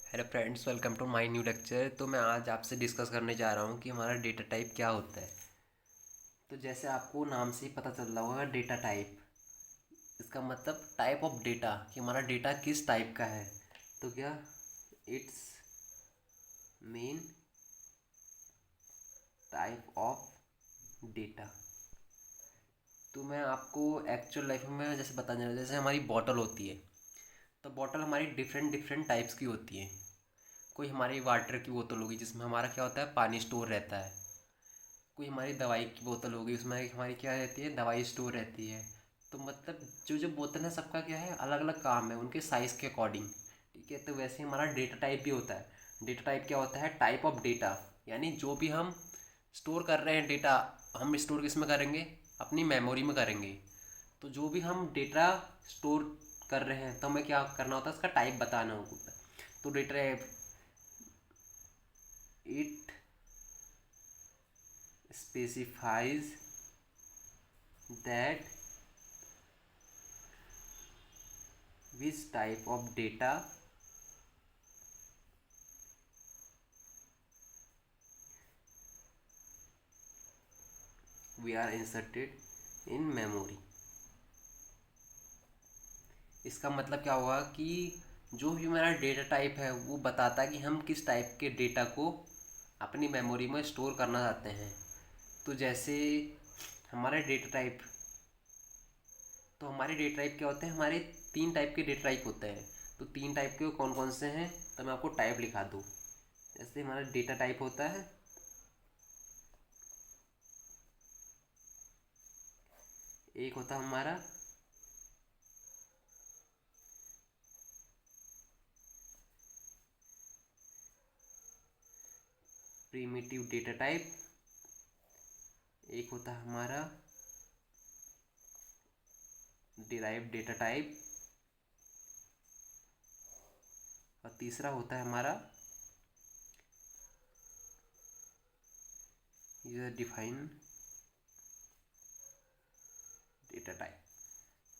Hello friends, welcome to my new lecture. तो मैं आज आपसे डिस्कस करने जा रहा हूँ कि हमारा डेटा टाइप क्या होता है। तो जैसे आपको नाम से ही पता चल रहा होगा, डेटा टाइप, इसका मतलब टाइप ऑफ डेटा, कि हमारा डेटा किस टाइप का है। तो क्या it's main type of data. तो मैं आपको एक्चुअल लाइफ में जैसे बताने जा रहा हूँ, जैसे हमारी बॉटल होती है। तो बॉटल हमारी डिफरेंट डिफरेंट टाइप्स की होती है। कोई हमारी वाटर की बोतल होगी जिसमें हमारा क्या होता है, पानी स्टोर रहता है। कोई हमारी दवाई की बोतल होगी, उसमें हमारी क्या रहती है, दवाई स्टोर रहती है। तो मतलब जो जो बोतल है, सबका क्या है, अलग अलग काम है उनके साइज़ के अकॉर्डिंग। ठीक है, तो वैसे ही हमारा डेटा टाइप भी होता है। डेटा टाइप क्या होता है, टाइप ऑफ डेटा। यानी जो भी हम स्टोर कर रहे हैं डेटा, हम स्टोर किस में करेंगे, अपनी मेमोरी में करेंगे। तो जो भी हम डेटा स्टोर कर रहे हैं, तो हमें क्या करना होता है, उसका टाइप बताना होता है। तो data type it specifies that which type of data we are inserted in memory। इसका मतलब क्या हुआ कि जो भी हमारा डेटा टाइप है वो बताता है कि हम किस टाइप के डेटा को अपनी मेमोरी में स्टोर करना चाहते हैं। तो जैसे हमारे डेटा टाइप, तो हमारे डेटा टाइप क्या होते हैं, हमारे तीन टाइप के डेटा टाइप होते हैं। तो तीन टाइप के कौन कौन से हैं, तो मैं आपको टाइप लिखा दूँ। जैसे हमारा डेटा टाइप होता है, एक होता है हमारा प्रिमिटिव डेटा टाइप, एक होता है हमारा डिराइव्ड डेटा टाइप, और तीसरा होता है हमारा यूजर डिफाइन डेटा टाइप।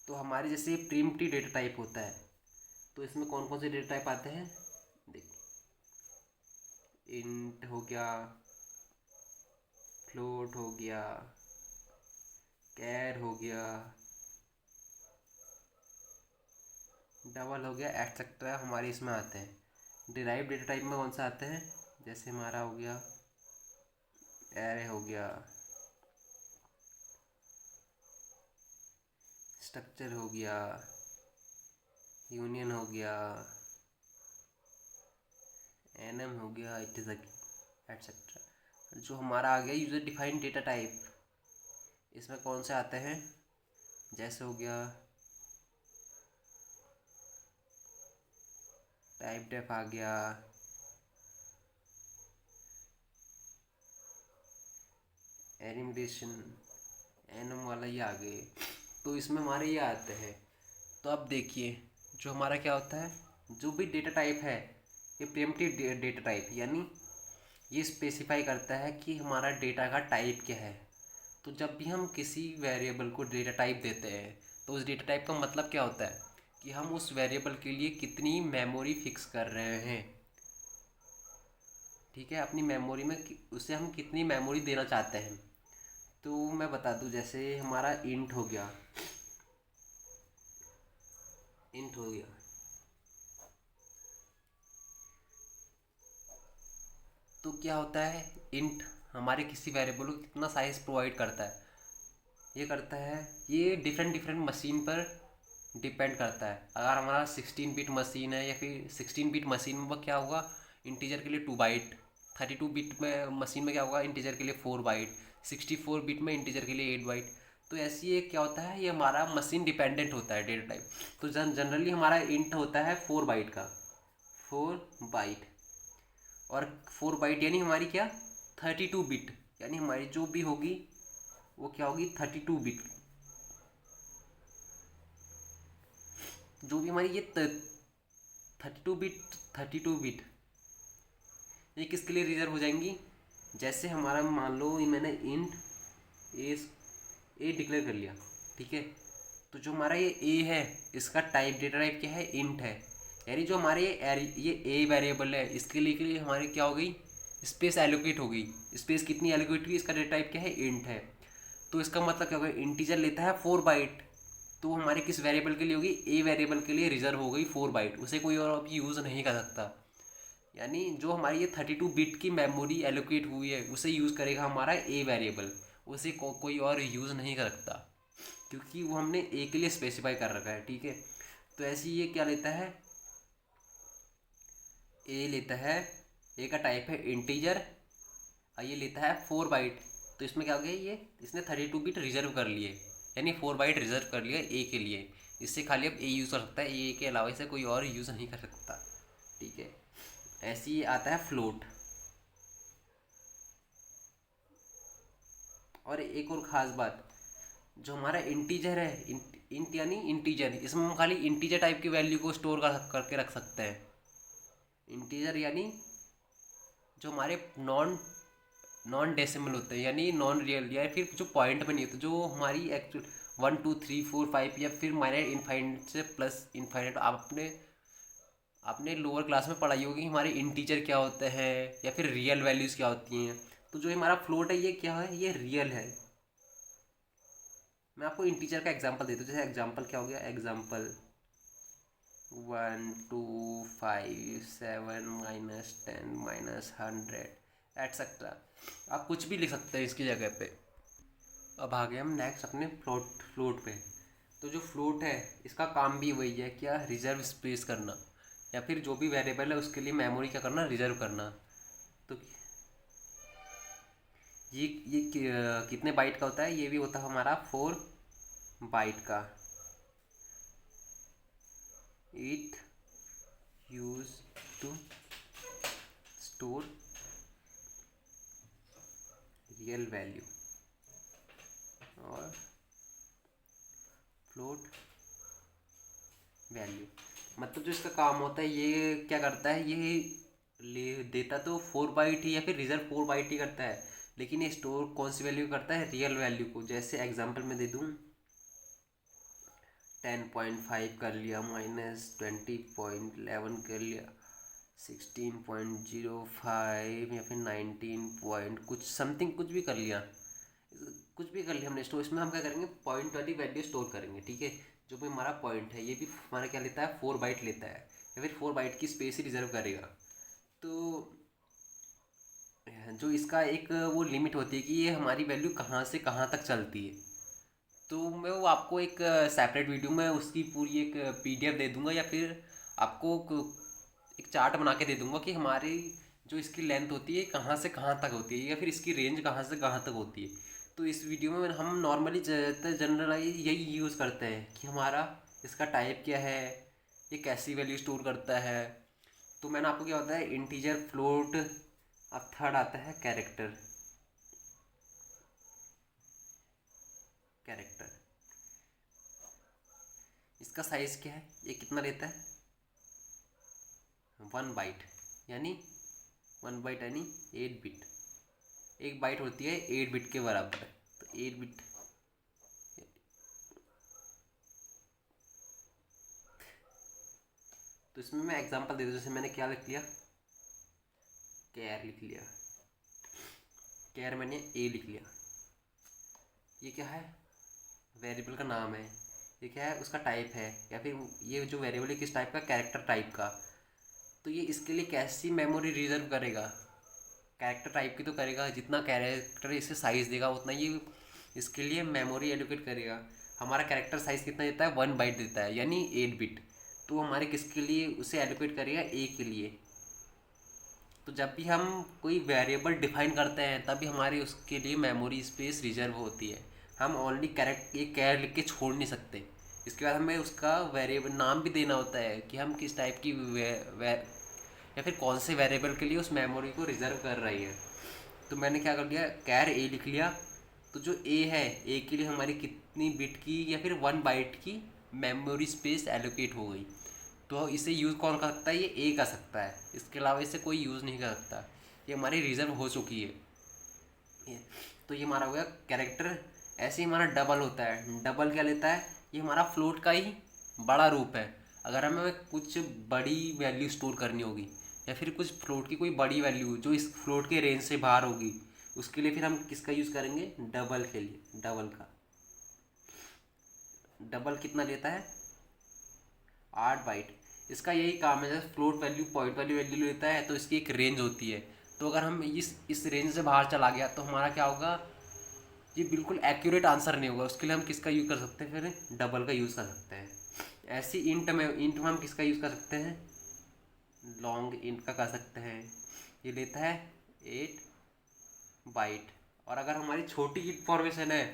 तो हमारे जैसे प्रिमिटिव डेटा टाइप होता है, तो इसमें कौन कौन से डेटा टाइप आते हैं, देखिए, इंट हो गया, फ्लोट हो गया, कैर हो गया, डबल हो गया, एटसेट्रा, हमारे इसमें आते हैं। डिराइव डेटा टाइप में कौन सा आते हैं, जैसे हमारा हो गया एरे हो गया, स्ट्रक्चर हो गया, यूनियन हो गया, एनएम हो गया, एटसेट्रा। जो हमारा आ गया यूजर डिफाइंड डेटा टाइप, इसमें कौन से आते हैं, जैसे हो गया टाइप डेफ आ गया, एनिमेशन, एनएम वाला ये आ गए। तो इसमें हमारे ये आते हैं। तो अब देखिए, जो हमारा क्या होता है, जो भी डेटा टाइप है, ये प्रिमिटिव डेटा टाइप, यानी ये स्पेसिफाई करता है कि हमारा डेटा का टाइप क्या है। तो जब भी हम किसी वेरिएबल को डेटा टाइप देते हैं, तो उस डेटा टाइप का मतलब क्या होता है कि हम उस वेरिएबल के लिए कितनी मेमोरी फिक्स कर रहे हैं। ठीक है, अपनी मेमोरी में उसे हम कितनी मेमोरी देना चाहते हैं। तो मैं बता दूं, जैसे हमारा इंट हो गया, इंट हो गया, तो क्या होता है, इंट हमारे किसी वेरिएबल को कितना साइज प्रोवाइड करता है, ये करता है, ये डिफरेंट डिफरेंट मशीन पर डिपेंड करता है। अगर हमारा 16 बिट मशीन है, या फिर 16 बिट मशीन में क्या होगा, इंटीजर के लिए 2 बाइट। 32 बिट में मशीन में क्या होगा, इंटीजर के लिए 4 बाइट। 64 बिट में इंटीजर के लिए 8 बाइट। तो ऐसी ये क्या होता है, ये हमारा मशीन डिपेंडेंट होता है डेटा टाइप। तो जनरली हमारा इंट होता है 4 बाइट का, 4 बाइट। और 4 बाइट यानी हमारी क्या, 32 बिट, यानी हमारी जो भी होगी वो क्या होगी, 32 बिट। जो भी हमारी ये 32 बिट, 32 बिट, ये किसके लिए रिजर्व हो जाएंगी, जैसे हमारा मान लो ये मैंने इंट ए ए डिक्लेयर कर लिया। ठीक है, तो जो हमारा ये ए है, इसका टाइप डेटा टाइप क्या है, इंट है। यानी जो हमारे ये ए वेरिएबल है, इसके लिए हमारी क्या हो गई, स्पेस एलोकेट हो गई। स्पेस कितनी एलोकेट हुई, इसका डेटा टाइप क्या है, इंट है। तो इसका मतलब क्या होगा, इंटीजर लेता है 4 बाइट, तो हमारे किस वेरिएबल के लिए होगी, ए वेरिएबल के लिए रिजर्व हो गई 4 बाइट, उसे कोई और अभी यूज़ नहीं कर सकता। यानी जो हमारी ये 32 बिट की मेमोरी एलोकेट हुई है उसे यूज़ करेगा हमारा ए वेरिएबल, उसे कोई और यूज़ नहीं कर सकता, क्योंकि वो हमने ए के लिए स्पेसिफाई कर रखा है। ठीक है, तो ऐसे ये क्या लेता है, ए लेता है, ए का टाइप है इंटीजर, और ये लेता है 4 बाइट। तो इसमें क्या हो गया, ये इसने 32 बिट रिजर्व कर लिए, यानी 4 बाइट रिजर्व कर लिया ए के लिए। इससे खाली अब ए यूज़ कर सकता है, ए के अलावा इसे कोई और यूज़ नहीं कर सकता। ठीक है, ऐसे ही आता है फ्लोट। और एक और ख़ास बात, जो हमारा इंटीजर है, इंट यानी इंटीजर, इसमें हम खाली इंटीजर टाइप की वैल्यू को स्टोर करके रख सकते हैं। इंटीजर यानी जो हमारे नॉन नॉन डेसिमल होते हैं, यानी नॉन रियल, या फिर जो पॉइंट में नहीं होते, जो हमारी एक्चुअल 1 2 3 4 5 या फिर माइनस इनफाइनाइट से प्लस इनफाइनाइट, आप अपने आपने लोअर क्लास में पढ़ाई होगी कि हमारे इंटीजर क्या होते हैं या फिर रियल वैल्यूज़ क्या होती हैं। तो जो हमारा फ्लोट है ये क्या है, ये रियल है। मैं आपको इंटीजर का एग्जांपल देता हूँ। जैसे एग्जांपल क्या हो गया, एग्जांपल 1 2 5 7 -10 -100 एट्सट्रा, आप कुछ भी लिख सकते हैं इसकी जगह पे। अब आ गए हम नेक्स्ट अपने फ्लोट पे। तो जो फ्लोट है इसका काम भी वही है, क्या, रिजर्व स्पेस करना, या फिर जो भी वेरिएबल है उसके लिए मेमोरी क्या करना, रिजर्व करना। तो ये कितने बाइट का होता है, ये भी होता है हमारा 4 बाइट का। It use to store real value और फ्लोट वैल्यू। मतलब जो इसका काम होता है, ये क्या करता है, ये ले देता तो 4 बाइट ही या फिर रिजर्व 4 बाइट ही करता है, लेकिन ये स्टोर कौन सी वैल्यू करता है, रियल वैल्यू को। जैसे एग्जांपल में दे दूँ, 10.5 कर लिया, -20.11 कर लिया, 16.05 या फिर 19 पॉइंट कुछ समथिंग, कुछ भी कर लिया, कुछ भी कर लिया हमने स्टोर। इसमें हम क्या करेंगे, पॉइंट वाली वैल्यू स्टोर करेंगे। ठीक है, जो भी हमारा पॉइंट है ये भी हमारा क्या लेता है, 4 बाइट लेता है, या फिर 4 बाइट की स्पेस ही रिजर्व करेगा। तो जो इसका एक वो लिमिट होती है कि ये हमारी वैल्यू कहाँ से कहाँ तक चलती है। तो मैं वो आपको एक सेपरेट वीडियो में उसकी पूरी एक पीडीएफ दे दूंगा, या फिर आपको एक चार्ट बना के दे दूंगा कि हमारी जो इसकी लेंथ होती है कहाँ से कहाँ तक होती है, या फिर इसकी रेंज कहाँ से कहाँ तक होती है। तो इस वीडियो में हम नॉर्मली ज़्यादातर जनरलाइज यही यूज़ करते हैं कि हमारा इसका टाइप क्या है, ये कैसी वैल्यू स्टोर करता है। तो मैंने आपको क्या होता है, इंटीजर, फ्लोट, अब थर्ड आता है कैरेक्टर। कैरेक्टर इसका साइज़ क्या है, ये कितना लेता है, 1 बाइट, यानी 1 बाइट यानी 8 बिट। एक बाइट होती है 8 बिट के बराबर। तो 8 बिट, तो इसमें मैं एग्जांपल दे दूँ। जैसे मैंने क्या लिख लिया, कैर लिख लिया, कैर मैंने ए लिख लिया। ये क्या है, वेरिएबल का नाम है। ये क्या है, उसका टाइप है, या फिर ये जो वेरिएबल है किस टाइप का, कैरेक्टर टाइप का। तो ये इसके लिए कैसी मेमोरी रिजर्व करेगा, कैरेक्टर टाइप की तो करेगा, जितना कैरेक्टर इसे साइज़ देगा उतना ये इसके लिए मेमोरी एलोकेट करेगा। हमारा कैरेक्टर साइज़ कितना देता है, 1 बाइट देता है, यानी 8 बिट। तो हमारे किसके लिए उसे एलोकेट करेगा, ए के लिए। तो जब भी हम कोई वेरिएबल डिफाइन करते हैं तभी हमारी उसके लिए मेमोरी स्पेस रिजर्व होती है। हम ओनली कैरेक्ट ये कैर लिख के छोड़ नहीं सकते। इसके बाद हमें उसका वेरिएबल नाम भी देना होता है कि हम किस टाइप की या फिर कौन से वेरिएबल के लिए उस मेमोरी को रिजर्व कर रही है। तो मैंने क्या कर लिया, कैर ए लिख लिया। तो जो ए है, ए के लिए हमारी कितनी बिट की या फिर 1 बाइट की मेमोरी स्पेस एलोकेट हो गई। तो इसे यूज़ कौन कर सकता है, ये ए कर सकता है, इसके अलावा इसे कोई यूज़ नहीं कर सकता। ये हमारी रिजर्व हो चुकी है ये। तो ये हमारा हो गया कैरेक्टर। ऐसे ही हमारा डबल होता है। डबल क्या लेता है, ये हमारा फ्लोट का ही बड़ा रूप है। अगर हमें कुछ बड़ी वैल्यू स्टोर करनी होगी या फिर कुछ फ्लोट की कोई बड़ी वैल्यू जो इस फ्लोट के रेंज से बाहर होगी, उसके लिए फिर हम किसका यूज़ करेंगे, डबल के लिए, डबल का। डबल कितना लेता है, 8 बाइट। इसका यही काम है, जैसे फ्लोट वैल्यू पॉइंट वाली वैल्यू लेता है तो इसकी एक रेंज होती है। तो अगर हम इस रेंज से बाहर चला गया तो हमारा क्या होगा, ये बिल्कुल एक्यूरेट आंसर नहीं होगा। उसके लिए हम किसका यूज़ कर सकते हैं, फिर डबल का यूज़ कर सकते हैं। ऐसी इंट में हम किसका यूज़ कर सकते हैं, लॉन्ग इंट का कर सकते हैं। ये लेता है 8 बाइट। और अगर हमारी छोटी इंफॉर्मेशन है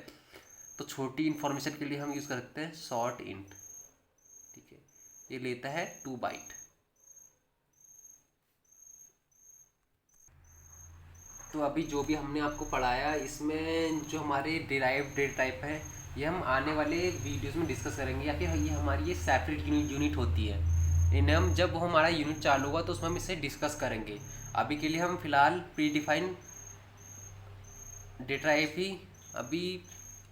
तो छोटी इंफॉर्मेशन के लिए हम यूज़ कर सकते हैं शॉर्ट इंट। ठीक है, ये लेता है 2 बाइट। तो अभी जो भी हमने आपको पढ़ाया, इसमें जो हमारे डिराइव्ड डेटा टाइप है, ये हम आने वाले वीडियोस में डिस्कस करेंगे, या फिर ये हमारी ये सेपरेट यूनिट होती है। इन्हें हम जब हमारा यूनिट चालू होगा तो उसमें हम इसे डिस्कस करेंगे। अभी के लिए हम फिलहाल प्री डिफाइन डेटा टाइप ही अभी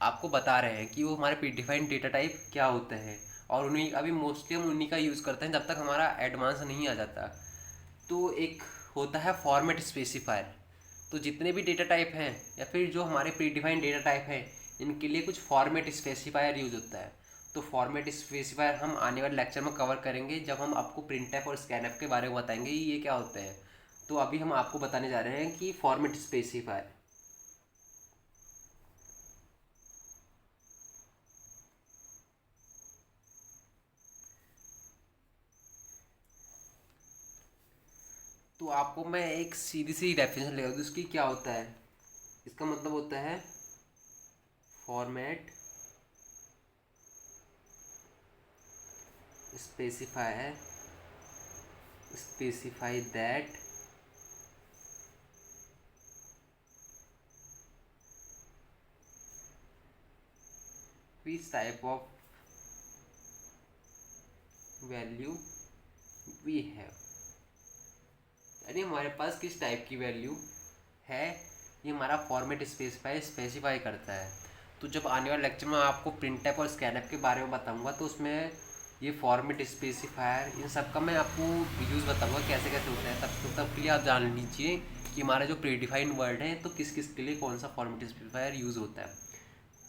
आपको बता रहे हैं कि वो हमारे प्री डिफाइंड डेटा टाइप क्या होते हैं। और उन्हीं अभी मोस्टली हम उन्हीं का यूज़ करते हैं जब तक हमारा एडवांस नहीं आ जाता। तो एक होता है फॉर्मेट स्पेसिफायर। तो जितने भी डेटा टाइप हैं या फिर जो हमारे प्री डिफाइंड डेटा टाइप हैं, इनके लिए कुछ फॉर्मेट स्पेसिफायर यूज होता है। तो फॉर्मेट स्पेसिफायर हम आने वाले लेक्चर में कवर करेंगे, जब हम आपको प्रिंटफ और स्कैनफ के बारे में बताएंगे ये क्या होते हैं। तो अभी हम आपको बताने जा रहे हैं कि फॉर्मेट स्पेसिफायर। तो आपको मैं एक सीधी सी डेफिनेशन लेगा दूँ उसकी, क्या होता है। इसका मतलब होता है format specify that which type of value we have, यानी हमारे पास किस टाइप की वैल्यू है, ये हमारा फॉर्मेट स्पेसिफाई करता है। तो जब आने वाले लेक्चर में आपको प्रिंटफ और स्कैनफ के बारे में बताऊंगा तो उसमें ये फॉर्मेट स्पेसिफायर इन सब का मैं आपको यूज़ बताऊंगा कैसे कैसे होता है। तब के लिए आप जान लीजिए कि हमारा जो प्रीडिफाइंड वर्ड है तो किस किस के लिए कौन सा फॉर्मेट स्पेसिफायर यूज़ होता है।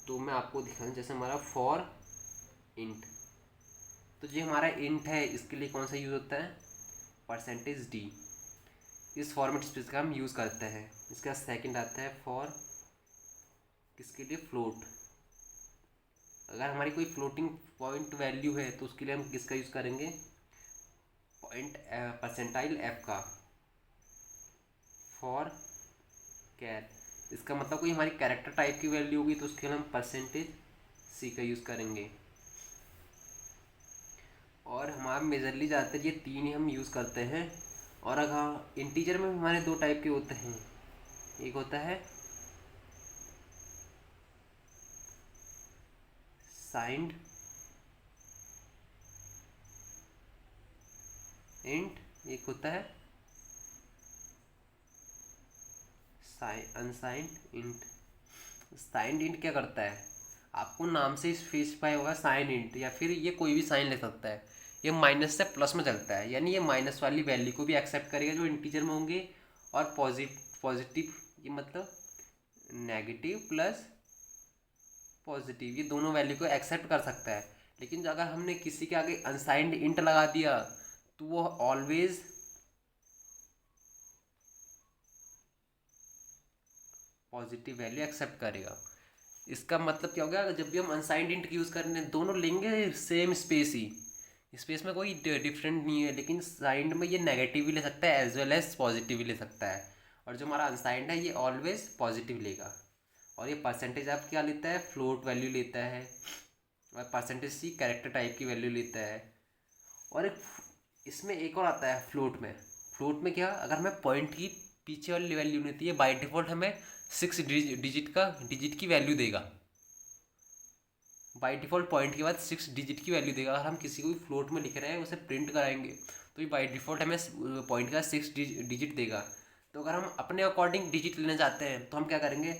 तो मैं आपको दिखाऊँ, जैसे हमारा फॉर इंट, तो जो हमारा इंट है इसके लिए कौन सा यूज़ होता है, %d। इस फॉर्मेट स्पेस का हम यूज़ करते हैं। इसका सेकंड आता है फॉर किसके लिए, फ्लोट। अगर हमारी कोई फ्लोटिंग पॉइंट वैल्यू है तो उसके लिए हम किसका यूज़ करेंगे, पॉइंट परसेंटाइल f का। फॉर कैर, इसका मतलब कोई हमारी कैरेक्टर टाइप की वैल्यू होगी तो उसके लिए हम %c का यूज़ करेंगे। और हमारा मेजरली ज़्यादातर ये 3 ही हम यूज़ करते हैं। और अगर इंटीजर में हमारे 2 टाइप के होते हैं, एक होता है साइंड इंट, एक होता है अनसाइंड इंट। साइंड इंट क्या करता है, आपको नाम से स्पेसिफाई होगा साइन इंट, या फिर ये कोई भी साइन ले सकता है। ये माइनस से प्लस में चलता है, यानी ये माइनस वाली वैल्यू को भी एक्सेप्ट करेगा जो इंटीजर में होंगे, और पॉजिटिव ये मतलब नेगेटिव प्लस पॉजिटिव, ये दोनों वैल्यू को एक्सेप्ट कर सकता है। लेकिन अगर हमने किसी के आगे अनसाइंड इंट लगा दिया तो वो ऑलवेज पॉजिटिव वैल्यू एक्सेप्ट करेगा। इसका मतलब क्या हो गया, जब भी हम अनसाइंड इंट यूज़ करने दोनों लेंगे सेम स्पेस ही, स्पेस में कोई डिफरेंट नहीं है, लेकिन साइंड में ये नेगेटिव भी ले सकता है एज वेल एज पॉजिटिव भी ले सकता है। और जो हमारा अनसाइंड है ये ऑलवेज पॉजिटिव लेगा। और ये परसेंटेज आप क्या लेता है, फ्लोट वैल्यू लेता है, और %c कैरेक्टर टाइप की वैल्यू लेता है। और एक इसमें एक और आता है फ्लोट में। फ्लोट में क्या, अगर हमें पॉइंट की पीछे वाली वैल्यू नहीं थी, ये बाई डिफ़ॉल्ट हमें 6 डिजिट की वैल्यू देगा। बाई डिफ़ॉल्ट पॉइंट के बाद 6 डिजिट की वैल्यू देगा। अगर हम किसी को भी फ्लोट में लिख रहे हैं उसे प्रिंट कराएंगे तो ये बाई डिफ़ॉल्ट हमें पॉइंट का 6 डिजिट देगा। तो अगर हम अपने अकॉर्डिंग डिजिट लेना चाहते हैं तो हम क्या करेंगे,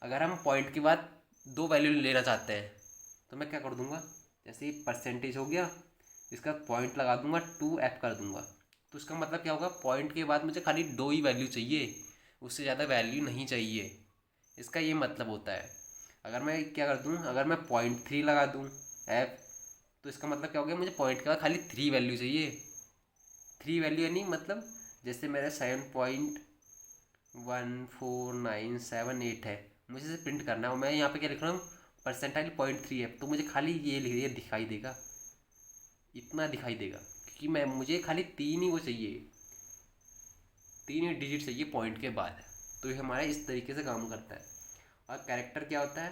अगर हम पॉइंट के बाद 2 वैल्यू लेना चाहते हैं तो मैं क्या कर दूंगा, जैसे ये परसेंटेज हो गया, इसका पॉइंट लगा दूंगा 2f कर दूंगा। तो इसका मतलब क्या होगा, पॉइंट के बाद मुझे खाली 2 ही वैल्यू चाहिए, उससे ज़्यादा वैल्यू नहीं चाहिए। इसका ये मतलब होता है। अगर मैं क्या कर दूँ, अगर मैं 0.3 लगा दूँ f, तो इसका मतलब क्या हो गया, मुझे पॉइंट के बाद खाली 3 वैल्यू चाहिए। 3 वैल्यू यानी मतलब जैसे मेरा 7.14978 है, मुझे इसे प्रिंट करना है और मैं यहाँ पे क्या लिख रहा हूँ, परसेंटाइल 0.3 है, तो मुझे खाली ये दिखाई देगा, इतना दिखाई देगा, क्योंकि मैं मुझे खाली 3 ही वो चाहिए, 3 ही डिजिट चाहिए पॉइंट के बाद। तो ये हमारा इस तरीके से काम करता है। और कैरेक्टर क्या होता है,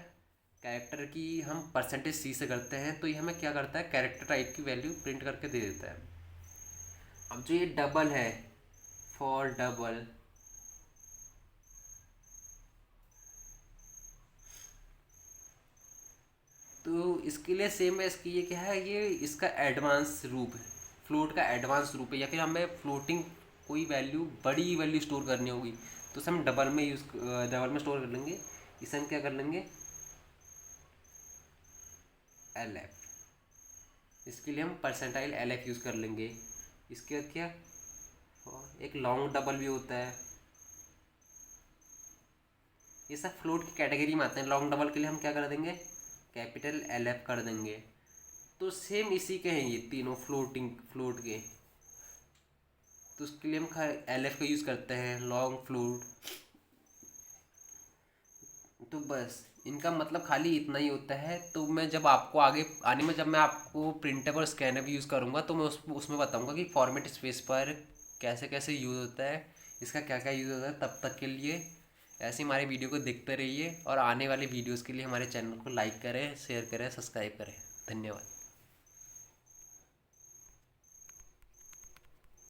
कैरेक्टर की हम परसेंटेज सी से करते हैं, तो ये हमें क्या करता है, कैरेक्टर टाइप की वैल्यू प्रिंट करके दे देता है। अब जो ये डबल है, फॉर डबल, तो इसके लिए सेम है, इसकी ये क्या है, ये इसका एडवांस रूप है, फ्लोट का एडवांस रूप है। या फिर हमें फ्लोटिंग कोई वैल्यू, बड़ी वैल्यू स्टोर करनी होगी, तो उसे हम डबल में स्टोर कर लेंगे। इसे हम क्या कर लेंगे, एल एफ, इसके लिए हम परसेंटाइल एल एफ यूज़ कर लेंगे। इसके बाद क्या, एक लॉन्ग डबल भी होता है। ये सब फ्लोट की कैटेगरी में आते हैं। लॉन्ग डबल के लिए हम क्या कर देंगे, कैपिटल एल एफ कर देंगे। तो सेम इसी के हैं ये तीनों फ्लोट के। तो उसके लिए हम एल एफ का यूज़ करते हैं, लॉन्ग फ्लोट। तो बस इनका मतलब खाली इतना ही होता है। तो मैं जब आपको आगे आने में, जब मैं आपको प्रिंटर और स्कैनर भी यूज़ करूँगा, तो मैं उसमें बताऊँगा कि फॉर्मेट स्पेस पर कैसे कैसे यूज़ होता है, इसका क्या क्या यूज़ होता है। तब तक के लिए ऐसे हमारे वीडियो को देखते रहिए, और आने वाले वीडियोज़ के लिए हमारे चैनल को लाइक करें, शेयर करें, सब्सक्राइब करें। धन्यवाद।